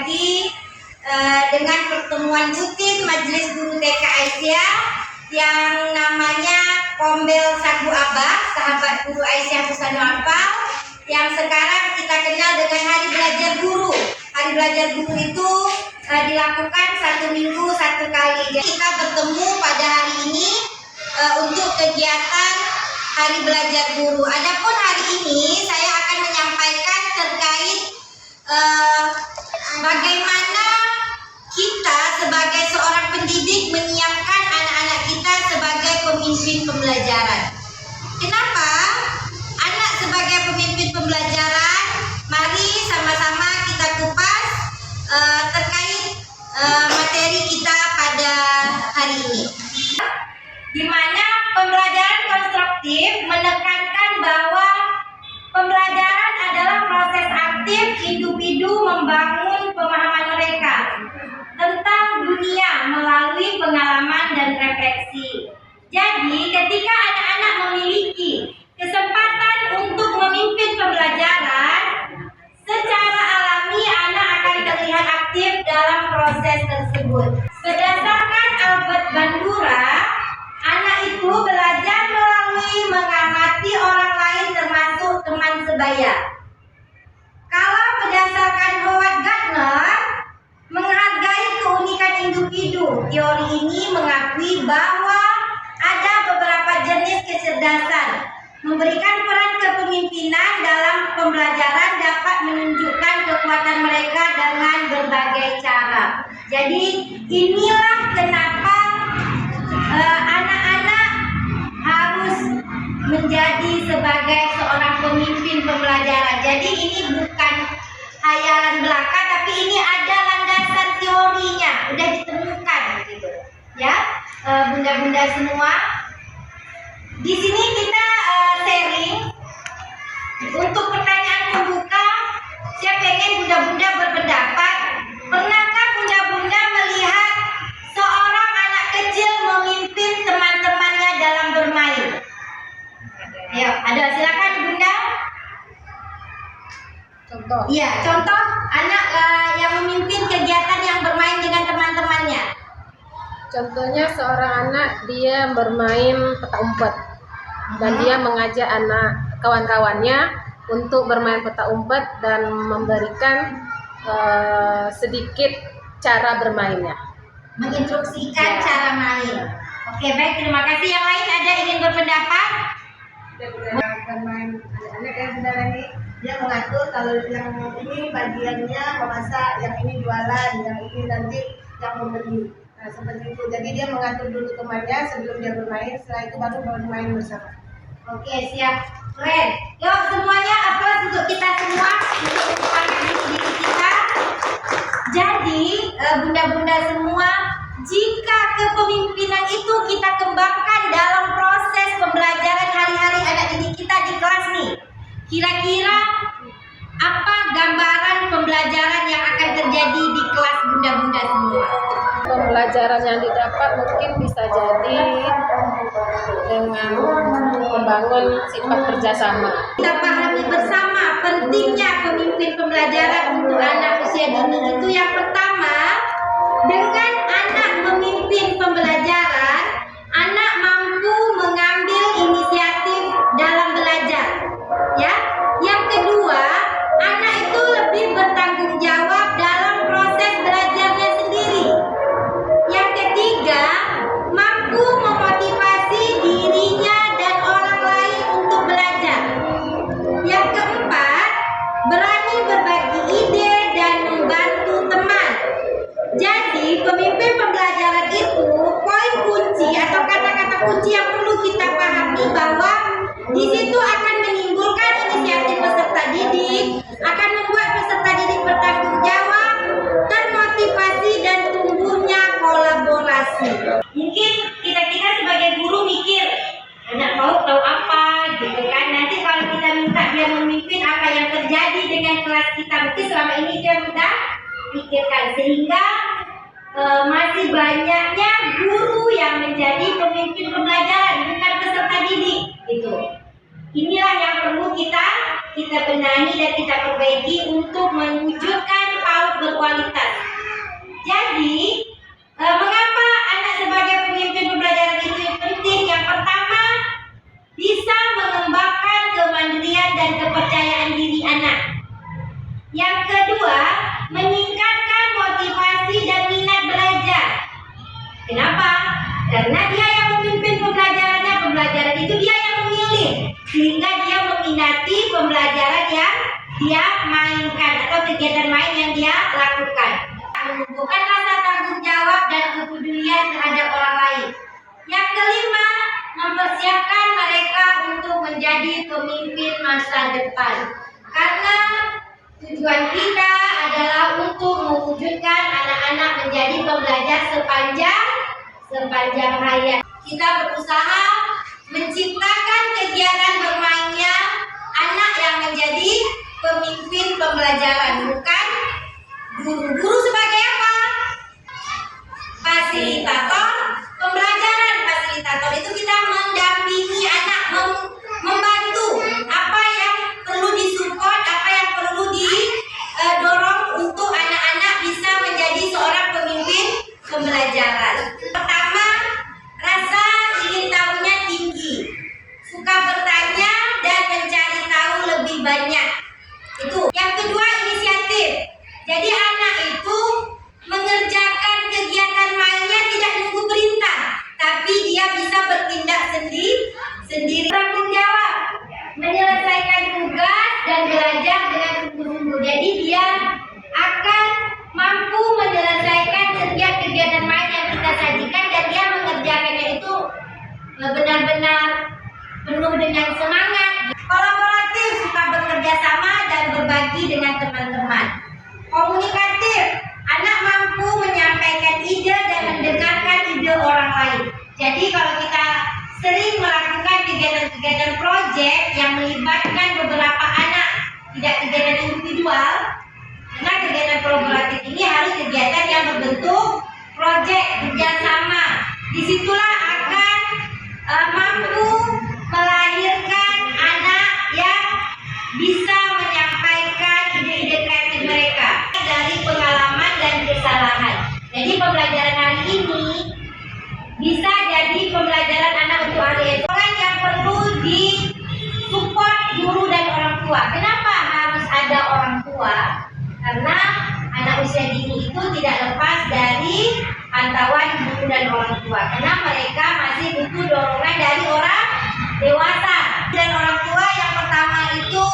lagi dengan pertemuan rutin Majelis Guru TK Aisyah yang namanya Kombel Sagu Abah, Sahabat Guru Aisyah Husanu Anfal, yang sekarang kita kenal dengan Hari Belajar Guru. Hari Belajar Guru itu dilakukan 1 minggu 1 kali. Jadi kita bertemu pada hari ini untuk kegiatan Hari Belajar Guru. Adapun hari ini saya akan menyampaikan terkait bagaimana kita sebagai seorang pendidik menyiapkan anak-anak kita sebagai pemimpin pembelajaran. Kenapa? Anak sebagai pemimpin pembelajaran, mari sama-sama kita kupas terkait materi kita pada hari ini. Di mana pembelajaran konstruktif menekankan bahwa pembelajaran adalah proses aktif individu membangun pemahaman mereka tentang dunia melalui pengalaman dan refleksi. Jadi, ketika anak-anak memiliki kesempatan untuk memimpin pembelajaran, secara alami anak akan terlihat aktif dalam proses tersebut. Berdasarkan Albert Bandura, anak itu belajar melalui mengamati orang lain termasuk teman sebaya. Kalau berdasarkan Howard Gardner, menghargai keunikan individu, teori ini mengakui bahwa ada beberapa jenis kecerdasan. Memberikan peran kepemimpinan dalam pembelajaran dapat menunjukkan kekuatan mereka dengan berbagai cara. Jadi inilah kenapa anak-anak harus menjadi sebagai seorang pemimpin pembelajaran. Jadi ini bukan hayalan belaka, tapi ini ada landasan teorinya, udah ditemukan gitu. Ya, bunda-bunda semua. Di sini kita sharing untuk pertanyaan pembuka. Saya pengen bunda-bunda berpendapat. Pernahkah bunda-bunda melihat seorang anak kecil memimpin teman-temannya dalam bermain? Ya, ada. Silakan bunda. Contoh. Iya, contoh anak yang memimpin kegiatan yang bermain dengan teman-temannya. Contohnya seorang anak dia bermain petak umpet dan dia mengajak anak kawan-kawannya untuk bermain petak umpet dan memberikan sedikit cara bermainnya. Menginstruksikan cara main. Oke, baik, terima kasih. Yang lain ada ingin berpendapat? Bermain anak-anak yang benar ini dia mengatur kalau yang ini bagiannya memasak, yang ini jualan, yang ini nanti yang membeli. Nah, seperti itu. Jadi dia mengatur dulu temannya sebelum dia bermain, setelah itu baru bermain bersama. Oke, siap. Keren. Yuk semuanya aplaus untuk kita semua untuk menciptakan diri kita. Jadi bunda-bunda semua, jika kepemimpinan itu kita kembangkan dalam proses pembelajaran hari-hari anak didik kita di kelas nih, kira-kira apa gambaran pembelajaran yang akan terjadi di kelas bunda-bunda semua? Pembelajaran yang didapat mungkin bisa jadi dengan membangun sifat kerjasama. Kita pahami bersama pentingnya pemimpin pembelajaran untuk anak usia dini itu. Yang pertama, dengan anak memimpin pembelajaran, anak mampu mengambil inisiatif dalam belajar. Ya. Yang kedua, anak itu lebih bertanggung jawab dalam proses belajarnya sendiri. Yang ketiga, mampu memotivasi dirinya dan orang lain untuk belajar. Yang keempat, berani berbagi ide dan membantu teman. Jadi, pemimpin pembelajaran itu poin kunci atau kata-kata kunci yang perlu kita pahami bahwa di situ akan menimbulkan inisiatif peserta didik, akan membuat peserta didik bertanggung jawab, termotivasi dan tumbuhnya kolaborasi. Mungkin kita sebagai guru mikir, anak mau tahu apa gitu kan. Nanti kalau kita minta dia memimpin, apa yang terjadi dengan kelas kita, mungkin selama ini dia sudah pikirkan. Sehingga masih banyaknya guru yang menjadi pemimpin pembelajaran, bukan peserta didik gitu. Inilah yang perlu kita benahi dan kita perbaiki untuk mewujudkan PAUD berkualitas. Jadi, mengapa anak sebagai pemimpin pembelajaran itu penting? Yang pertama, bisa mengembangkan kemandirian dan kepercayaan diri anak. Yang kedua, meningkatkan motivasi dan minat belajar. Kenapa? Karena dia yang memimpin pembelajarannya, pembelajaran itu dia yang memilih, sehingga dia meminati pembelajaran yang dia mainkan atau kegiatan main yang dia lakukan. Menumbuhkan rasa tanggung jawab dan kepedulian terhadap orang lain. Yang kelima, mempersiapkan mereka untuk menjadi pemimpin masa depan. Karena tujuan kita adalah untuk mewujudkan anak-anak menjadi pembelajar sepanjang hayat. Kita berusaha menciptakan kegiatan bermainnya anak yang menjadi pemimpin pembelajaran, bukan guru-guru sebagai apa? Fasilitator pembelajaran. Fasilitator itu kita mendampingi anak, membantu apa yang perlu disupport, apa yang perlu didorong untuk anak-anak bisa menjadi seorang pemimpin pembelajaran. Pertama, rasa ingin tahunya tinggi, suka bertanya dan mencari tahu lebih banyak. Itu. Yang kedua, inisiatif. Jadi anak itu mengerjakan kegiatan mainnya tidak nunggu perintah, tapi dia bisa bertindak sendiri. Tanggung jawab, menyelesaikan tugas dan belajar dengan sungguh-sungguh. Jadi dia akan mampu menyelesaikan setiap kegiatan main yang kita sajikan dan dia mengerjakannya itu benar-benar penuh dengan semangat. Kolaboratif, suka bekerja sama dan berbagi dengan teman-teman. Komunikatif, anak mampu menyampaikan ide dan mendengarkan ide orang lain. Jadi kalau kita sering melakukan kegiatan-kegiatan proyek yang melibatkan beberapa anak, tidak kegiatan individual, karena kegiatan kolaboratif ini harus kegiatan yang berbentuk proyek kerjasama. Disitulah akan mampu melahirkan anak yang bisa menyampaikan ide-ide kreatif mereka dari pengalaman dan kesalahan. Jadi pembelajaran hari ini bisa jadi pembelajaran anak untuk hari esok. Orang yang perlu disupport guru dan orang tua. Kenapa harus ada orang tua? Karena anak usia dini itu tidak lepas dari pantauan guru dan orang tua. Karena mereka masih butuh dorongan dari orang dewasa. Dan orang tua yang pertama itu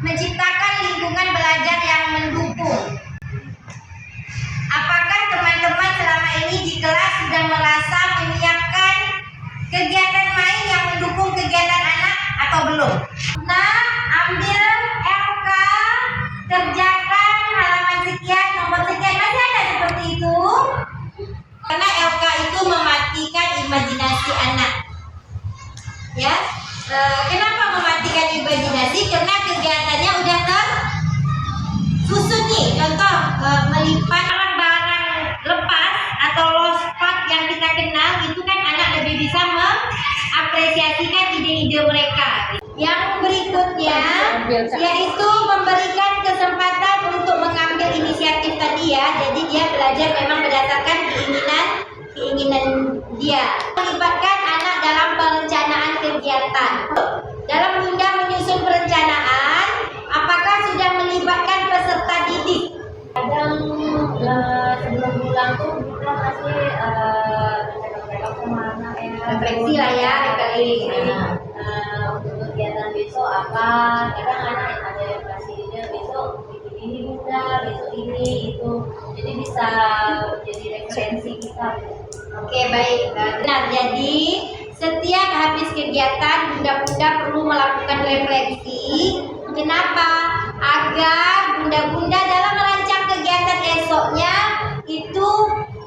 menciptakan lingkungan belajar yang mendukung. Apakah teman-teman selama ini di kelas sudah merasa menyiapkan kegiatan main yang mendukung kegiatan anak atau belum? Nah, ambil LK, kerjakan halaman sekian, nomor sekian, masih ada seperti itu? Karena LK itu mematikan imajinasi anak. Ya, kenapa mematikan imajinasi? Karena kegiatannya udah tersusun nih. Contoh, melipat barang lepas atau lost part yang kita kenal, itu kan anak lebih bisa mengapresiasikan ide-ide mereka. Yang berikutnya yaitu memberikan kesempatan untuk mengambil inisiatif tadi ya. Jadi dia belajar memang berdasarkan keinginan dia. Melibatkan anak dalam perencanaan kegiatan. Dalam Bunda menyusun perencanaan, apakah sudah melibatkan peserta didik? Kadang sebelum pulang tuh kita masih kemana ya, Refleksi lah ya, untuk kegiatan besok apa. Kadang anak ada yang kasih ide besok ini Bunda, besok ini itu, jadi bisa jadi referensi kita. Oke, baik. Benar. Jadi setiap habis kegiatan bunda-bunda perlu melakukan refleksi. Kenapa? Agar bunda-bunda dalam merancang kegiatan esoknya itu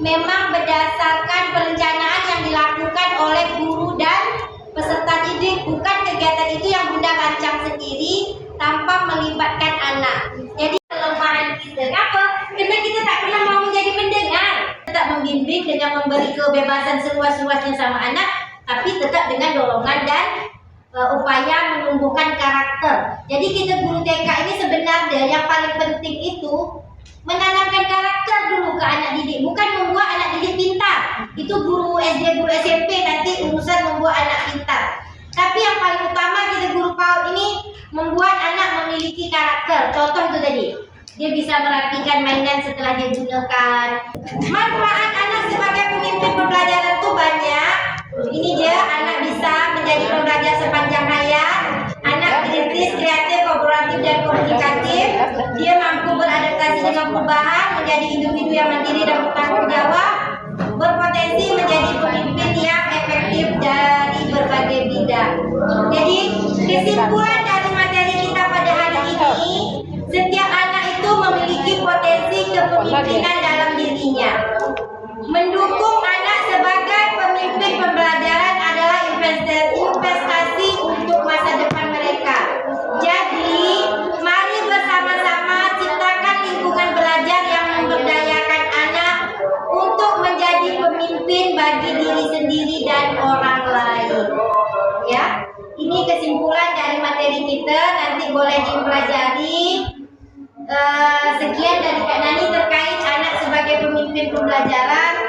memang berdasarkan perencanaan yang dilakukan oleh guru dan peserta didik, bukan kegiatan itu yang bunda rancang sendiri tanpa melibatkan anak. Jadi kelemahan kita apa? Karena kita tak pernah mau menjadi pendengar, tetap membimbing dengan memberi kebebasan seluas-luasnya sama anak, tapi tetap dengan dorongan dan upaya menumbuhkan karakter. Jadi kita guru TK ini sebenarnya yang paling penting itu menanamkan karakter dulu ke anak didik, bukan membuat anak didik pintar. Itu guru SD, guru SMP nanti urusan membuat anak pintar. Tapi yang paling utama kita guru PAUD ini membuat anak memiliki karakter. Contoh itu tadi, dia bisa merapikan mainan setelah dia gunakan. Manfaat anak sebagai pemimpin pembelajaran itu banyak. Ini dia, anak bisa menjadi pembelajar sepanjang hayat. Anak kritis, kreatif, kooperatif, dan komunikatif. Dia mampu beradaptasi dengan perubahan, menjadi individu yang mandiri dan bertanggung jawab. Berpotensi menjadi pemimpin yang efektif dari berbagai bidang. Jadi kesimpulan dari materi kita pada hari ini, setiap anak itu memiliki potensi kepemimpinan dalam dirinya. Mendukung anak sebagai pemimpin pembelajaran adalah investasi untuk masa depan mereka. Jadi, mari bersama-sama ciptakan lingkungan belajar yang memberdayakan anak untuk menjadi pemimpin bagi diri sendiri dan orang lain. Ya, ini kesimpulan dari materi kita. Nanti boleh dipelajari. Sekian dari Kak Nani terkait anak sebagai pemimpin pembelajaran.